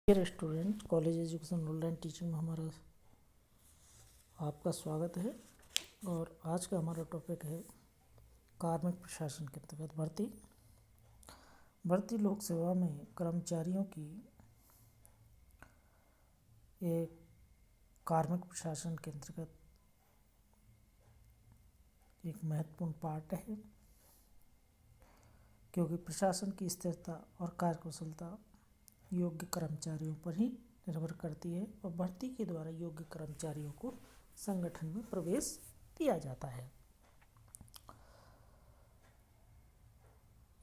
Dear student, college education online teaching में हमारा आपका स्वागत है। और आज का हमारा टॉपिक है कार्मिक प्रशासन के अंतर्गत भर्ती लोक सेवा में कर्मचारियों की एक कार्मिक प्रशासन के अंतर्गत एक महत्वपूर्ण पार्ट है, क्योंकि प्रशासन की स्थिरता और कार्यकुशलता योग्य कर्मचारियों पर ही निर्भर करती है और भर्ती के द्वारा योग्य कर्मचारियों को संगठन में प्रवेश दिया जाता है।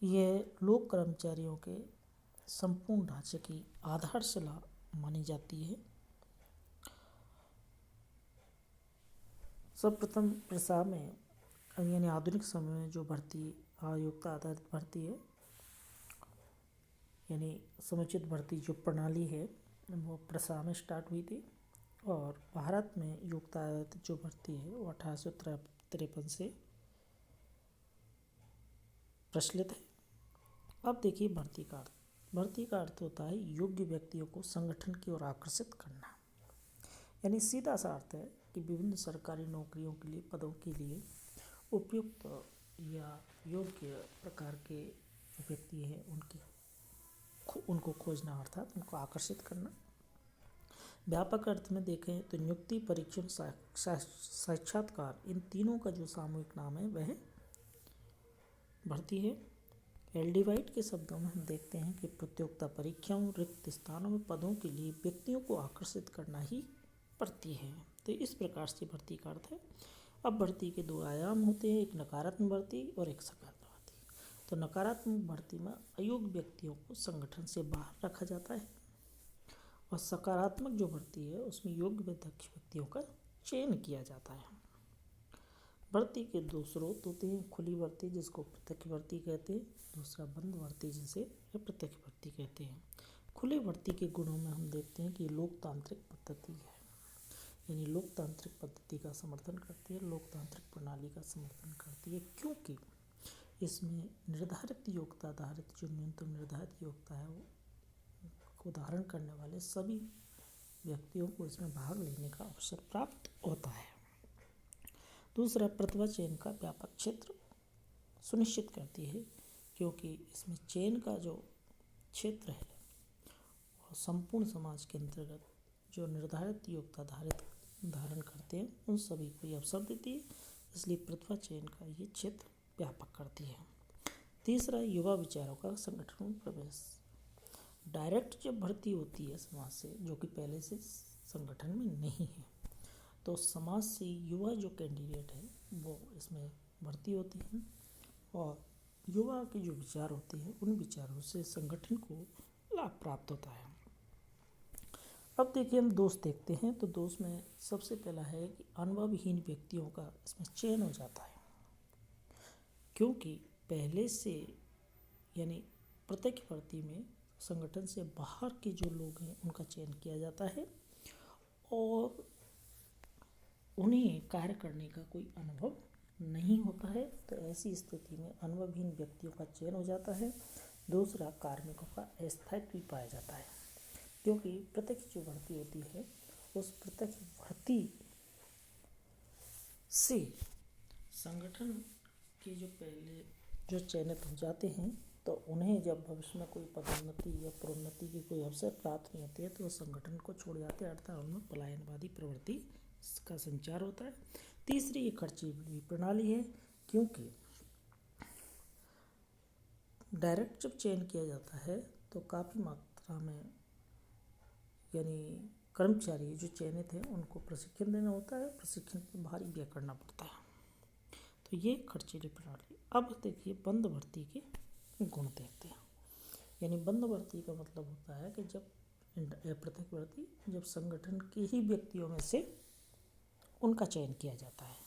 ये लोक कर्मचारियों के संपूर्ण ढांचे की आधारशिला मानी जाती है। सर्वप्रथम प्रसा में यानी आधुनिक समय में जो भर्ती योग्यता आधारित भर्ती है, यानी समुचित भर्ती जो प्रणाली है वो प्रसा में स्टार्ट हुई थी। और भारत में योग्यता आधारित जो भर्ती है वो 1853 से प्रचलित है। अब देखिए भर्ती का अर्थ होता है योग्य व्यक्तियों को संगठन की ओर आकर्षित करना। यानी सीधा सा अर्थ है कि विभिन्न सरकारी नौकरियों के लिए पदों के लिए उपयुक्त या योग्य प्रकार के व्यक्ति हैं उनको खोजना, अर्थात उनको आकर्षित करना। व्यापक अर्थ में देखें तो नियुक्ति, परीक्षण, साक्षात्कार, इन तीनों का जो सामूहिक नाम है वह भर्ती है। एल.डी. वाइट के शब्दों में हम देखते हैं कि प्रतियोगिता परीक्षाओं, रिक्त स्थानों में पदों के लिए व्यक्तियों को आकर्षित करना ही भर्ती है। तो इस प्रकार से भर्ती का अर्थ है। अब भर्ती के दो आयाम होते हैं, एक नकारात्मक भर्ती और एक सकारात्मक भर्ती। तो नकारात्मक भर्ती में अयोग्य व्यक्तियों को संगठन से बाहर रखा जाता है और सकारात्मक जो भर्ती है उसमें योग्य व दक्ष व्यक्तियों का चयन किया जाता है। भर्ती के दो स्रोत होते हैं, खुली भर्ती जिसको प्रत्यक्ष भर्ती कहते हैं, दूसरा बंद भर्ती जिसे प्रत्यक्ष भर्ती कहते हैं। खुली भर्ती के गुणों में हम देखते हैं कि लोकतांत्रिक पद्धति है, यानी लोकतांत्रिक पद्धति का समर्थन करती है, लोकतांत्रिक प्रणाली का समर्थन करती है, क्योंकि इसमें निर्धारित योग्यता आधारित जो न्यूनतम निर्धारित योग्यता है वो धारण करने वाले सभी व्यक्तियों को इसमें भाग लेने का अवसर प्राप्त होता है। दूसरा, प्रतिभा चयन का व्यापक क्षेत्र सुनिश्चित करती है, क्योंकि इसमें चयन का जो क्षेत्र है वो संपूर्ण समाज के अंतर्गत जो निर्धारित योग्यता धारण करते हैं उन सभी को ये अवसर देती है, इसलिए प्रतिभा चयन का ये क्षेत्र व्यापक करती है। तीसरा, युवा विचारों का संगठन में प्रवेश। डायरेक्ट जब भर्ती होती है समाज से, जो कि पहले से संगठन में नहीं है, तो समाज से युवा जो कैंडिडेट है वो इसमें भर्ती होती हैं और युवा के जो विचार होते हैं उन विचारों से संगठन को लाभ प्राप्त होता है। अब देखिए हम दोष देखते हैं, तो दोष में सबसे पहला है कि अनुभवहीन व्यक्तियों का इसमें चयन हो जाता है, क्योंकि पहले से यानी प्रत्यक्ष भर्ती में संगठन से बाहर के जो लोग हैं उनका चयन किया जाता है और उन्हें कार्य करने का कोई अनुभव नहीं होता है, तो ऐसी स्थिति में अनुभवहीन व्यक्तियों का चयन हो जाता है। दूसरा, कार्मिकों का अस्थायित्व भी पाया जाता है, क्योंकि प्रत्यक्ष जो भर्ती होती है उस प्रत्यक्ष भर्ती से संगठन के जो पहले जो चयनित हो जाते हैं तो उन्हें जब भविष्य में कोई पदोन्नति या प्रोन्नति की कोई अवसर प्राप्त नहीं होती है तो संगठन को छोड़ जाते हैं, अर्थात उनमें पलायनवादी प्रवृत्ति का संचार होता है। तीसरी, ये खर्चीली प्रणाली है, क्योंकि डायरेक्ट जब चयन किया जाता है तो काफ़ी मात्रा में यानी कर्मचारी जो चयनित हैं उनको प्रशिक्षण देना होता है, प्रशिक्षण में भारी व्यय करना पड़ता है, तो ये खर्चीली प्रणाली। अब देखिए बंद भर्ती के गुण देखते हैं। यानी बंद भर्ती का मतलब होता है कि जब प्रत्यक्ष भर्ती जब संगठन के ही व्यक्तियों में से उनका चयन किया जाता है,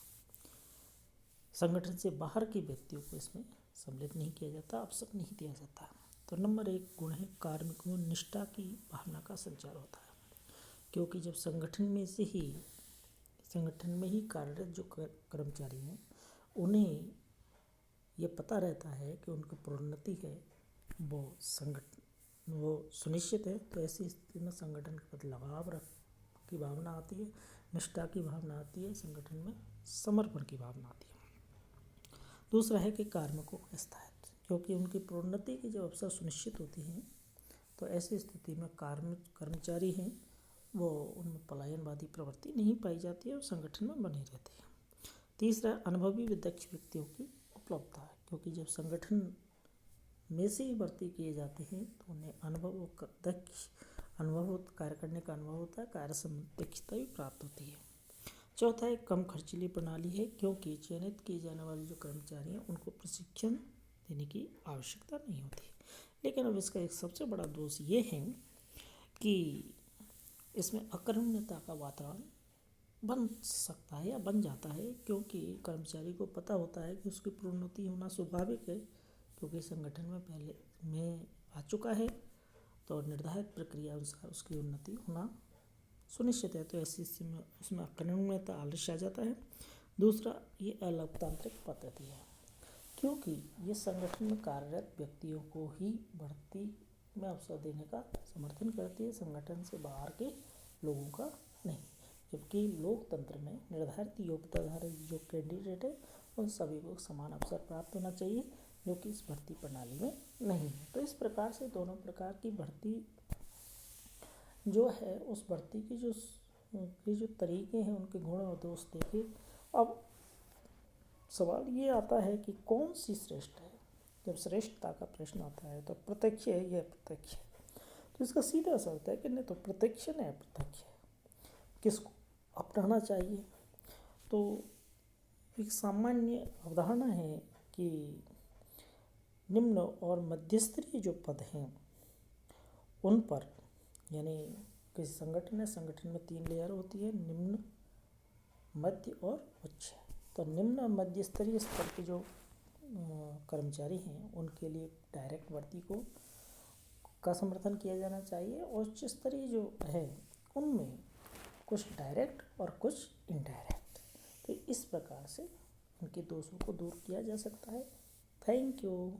संगठन से बाहर के व्यक्तियों को इसमें सम्मिलित नहीं किया जाता, अवसर नहीं दिया जाता। तो नंबर 1 गुण है कार्मिकों में निष्ठा की भावना का संचार होता है, क्योंकि जब संगठन में ही कार्यरत जो कर्मचारी हैं उन्हें ये पता रहता है कि उनकी प्रोन्नति है वो संगठन वो सुनिश्चित है, तो ऐसी स्थिति में संगठन के प्रति लगाव की भावना आती है, निष्ठा की भावना आती है, संगठन में समर्पण की भावना आती है। दूसरा है कि कार्मिकों का स्थायित्व, क्योंकि उनकी प्रोन्नति की जब अवसर सुनिश्चित होती हैं तो ऐसी स्थिति में कर्मचारी हैं वो उनमें पलायनवादी प्रवृत्ति नहीं पाई जाती है और संगठन में बनी रहती है। तीसरा, अनुभवी व दक्ष व्यक्तियों की उपलब्धता है, क्योंकि जब संगठन में से ही भर्ती किए जाते हैं तो उन्हें अनुभव कार्य करने का अनुभव होता है, कार्य संबंधी दक्षता भी प्राप्त होती है। चौथा, एक कम खर्चीली प्रणाली है, क्योंकि चयनित किए जाने वाले जो कर्मचारी हैं उनको प्रशिक्षण देने की आवश्यकता नहीं होती। लेकिन अब इसका एक सबसे बड़ा दोष ये है कि इसमें अकर्मण्यता का वातावरण बन सकता है या बन जाता है, क्योंकि कर्मचारी को पता होता है कि उसकी प्रोन्नति होना स्वाभाविक है, क्योंकि संगठन में पहले में आ चुका है, तो निर्धारित प्रक्रिया अनुसार उसकी उन्नति होना सुनिश्चित है। तो ऐसी स्थिति में उसमें अकर्मण्यता आलस्य आ जाता है। दूसरा, ये अलोकतांत्रिक पद्धति है, क्योंकि ये संगठन में कार्यरत व्यक्तियों को ही भर्ती में अवसर देने का समर्थन करती है, संगठन से बाहर के लोगों का नहीं। जबकि लोकतंत्र में निर्धारित योग्यताधारी जो कैंडिडेट है उन सभी को समान अवसर प्राप्त होना चाहिए, जो कि इस भर्ती प्रणाली में नहीं है। तो इस प्रकार से दोनों प्रकार की भर्ती जो है, उस भर्ती की जो तरीके हैं उनके गुण और दोष देखे। अब सवाल ये आता है कि कौन सी श्रेष्ठ है। जब श्रेष्ठता का प्रश्न आता है तो प्रत्यक्ष है या अप्रत्यक्ष है, तो इसका सीधा सा होता है कि नहीं तो प्रत्यक्ष है अप्रत्यक्ष है, किसको अपनाना चाहिए। तो एक सामान्य अवधारणा है कि निम्न और मध्यस्तरीय जो पद हैं उन पर, यानी किसी संगठन है, संगठन में 3 लेयर होती है, निम्न, मध्य और उच्च। तो निम्न मध्य स्तरीय स्तर के जो कर्मचारी हैं उनके लिए डायरेक्ट भर्ती का समर्थन किया जाना चाहिए, और उच्च स्तरीय जो है उनमें कुछ डायरेक्ट और कुछ इनडायरेक्ट। तो इस प्रकार से उनके दोषों को दूर किया जा सकता है। Thank you.